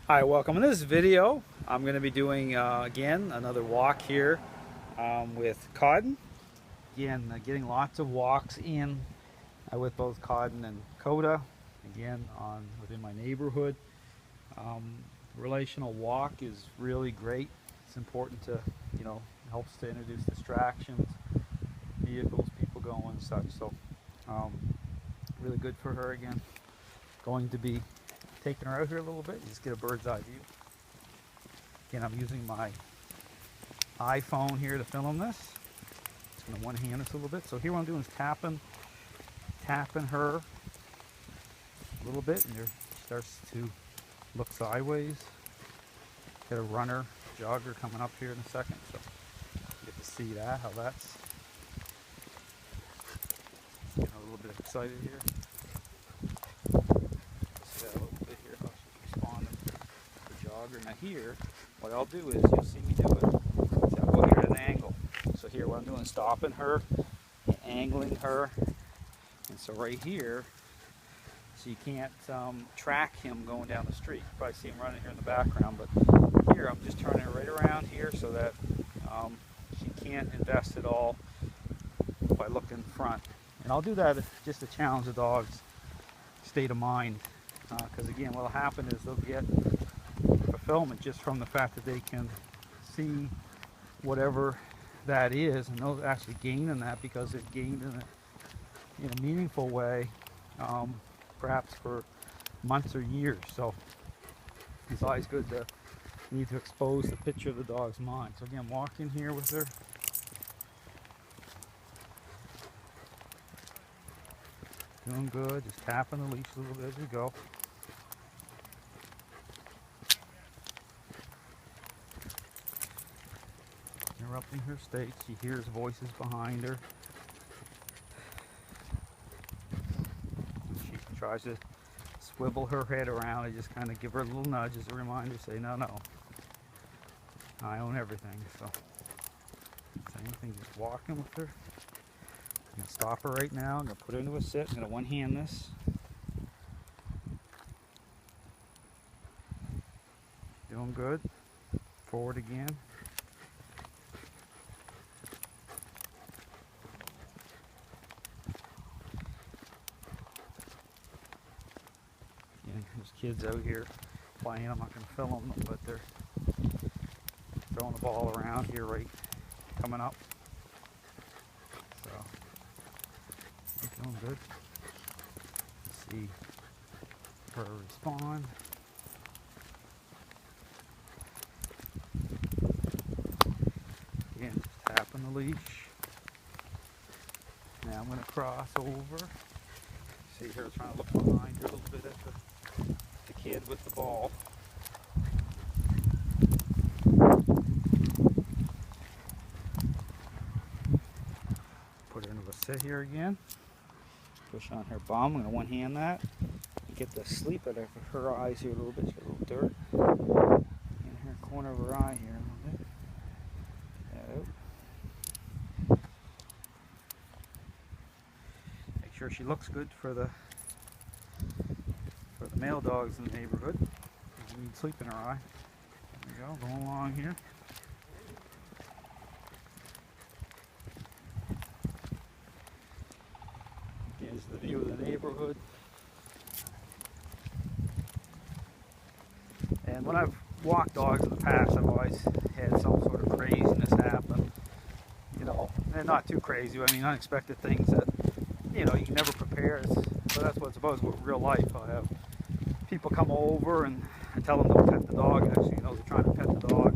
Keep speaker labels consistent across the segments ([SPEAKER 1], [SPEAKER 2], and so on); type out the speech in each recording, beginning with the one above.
[SPEAKER 1] Hi, welcome. In this video, I'm going to be doing again another walk here with Codden. Again, getting lots of walks in with both Codden and Coda. Again, within my neighborhood. Relational walk is really great. It's important to, helps to introduce distractions, vehicles, people going and such. So, really good for her again. Going to be taking her out here a little bit, just get a bird's eye view. Again, I'm using my iPhone here to film this. Just going to one hand this a little bit. So here what I'm doing is tapping her a little bit, and she starts to look sideways. Got a runner, jogger coming up here in a second, so you get to see that, how that's getting a little bit excited here. Now here, what I'll do is, you'll see me do it, so I'll go here at an angle. So here what I'm doing is stopping her, angling her, and so right here, so you can't track him going down the street. You probably see him running here in the background, but here I'm just turning her right around here so that she can't invest it all by looking front. And I'll do that just to challenge the dog's state of mind, because again, what will happen is they'll get fulfillment just from the fact that they can see whatever that is, and they'll actually gain in that because they've gained in a meaningful way, perhaps for months or years. So it's always good to need to expose the picture of the dog's mind. So again, walking here with her. Doing good, just tapping the leash a little bit as we go. Interrupting her state. She hears voices behind her. She tries to swivel her head around. I just kind of give her a little nudge as a reminder, say, no, I own everything. So, same thing, just walking with her. I'm going to stop her right now. I'm going to put her into a sit. I'm going to one-hand this. Doing good. Forward again. There's kids out here playing. I'm not going to film them, but they're throwing the ball around here right coming up. So, doing good. Let's see her respond. Again, just tapping the leash. Now I'm going to cross over. See her trying to look behind her a little bit at the kid with the ball. Put her into a sit here again. Push on her bum. I'm going to one hand that. Get the sleep out of her eyes here a little bit. She's got a little dirt in her corner of her eye here a little bit. Make sure she looks good for the male dogs in the neighborhood. She needs sleep in her eye. There we go, going along here. Here's the view of the neighborhood. And when I've walked dogs in the past, I've always had some sort of craziness happen. And not too crazy, I mean unexpected things that, you can never prepare. So that's what it's about, it's about real life. I have people come over and I tell them to pet the dog. Actually, they're trying to pet the dog.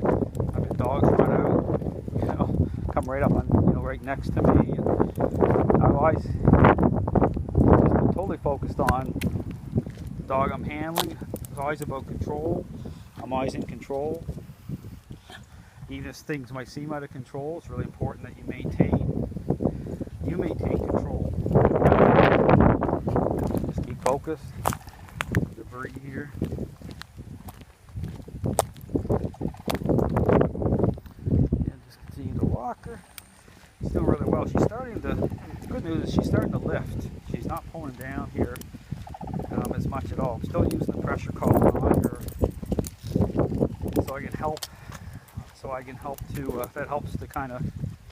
[SPEAKER 1] I've had dogs run out, come right up on, right next to me. And I've always just been totally focused on the dog I'm handling. It's always about control. I'm always in control. Even if things might seem out of control, it's really important that you maintain control. Just keep focused. Breathe here. And just continue to walk her. She's doing really well. She's starting to, the good news is she's starting to lift. She's not pulling down here as much at all. I'm still using the pressure collar on her help, so I can help to, that helps to kind of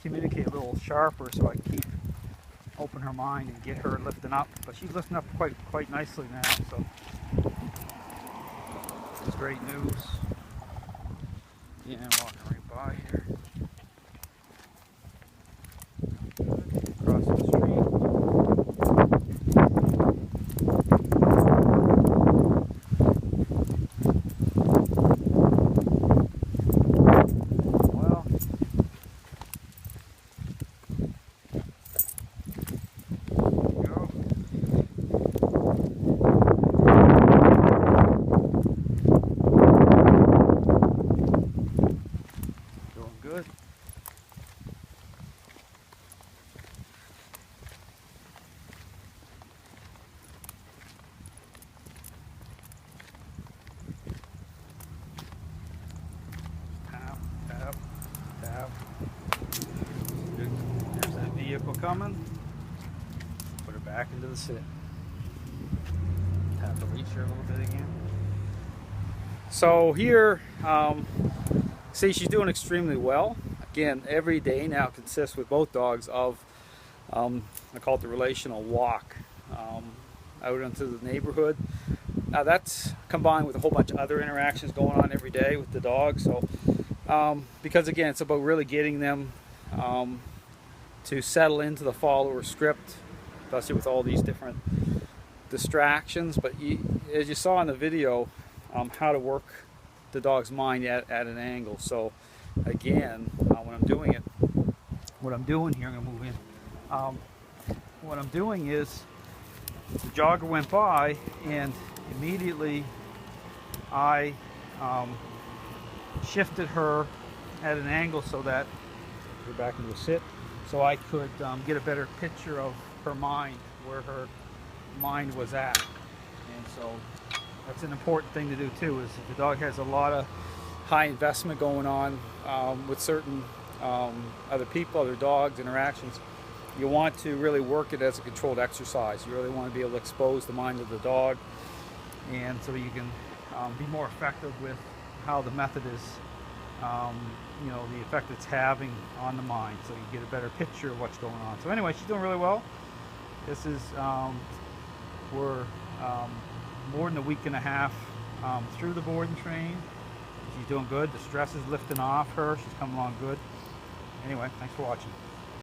[SPEAKER 1] communicate a little sharper, so I can keep open her mind and get her lifting up. But she's lifting up quite nicely now, so it's great news. Yeah, walking right by here. Crossing the street. Well, there you go. Doing good. Tap, tap, tap. Good. There's that vehicle coming. Put her back into the sit. Tap the leash her a little bit again. So here, see, she's doing extremely well. Again, every day now consists with both dogs of, I call it the relational walk, out into the neighborhood. Now that's combined with a whole bunch of other interactions going on every day with the dog. So, because again, it's about really getting them to settle into the follower script, especially with all these different distractions. But as you saw in the video, how to work the dog's mind at an angle. So again, when I'm doing it, what I'm doing here, I'm going to move in. What I'm doing is, the jogger went by and immediately I shifted her at an angle so that we're back into a sit, so I could get a better picture of her mind, where her mind was at. And so that's an important thing to do too, is if the dog has a lot of high investment going on with certain other people, other dogs, interactions, you want to really work it as a controlled exercise. You really want to be able to expose the mind of the dog, and so you can be more effective with how the method is, you know, the effect it's having on the mind, so you get a better picture of what's going on. So anyway, she's doing really well. This is, we're more than a week and a half through the board and train. She's doing good. The stress is lifting off her. She's coming along good. Anyway, thanks for watching.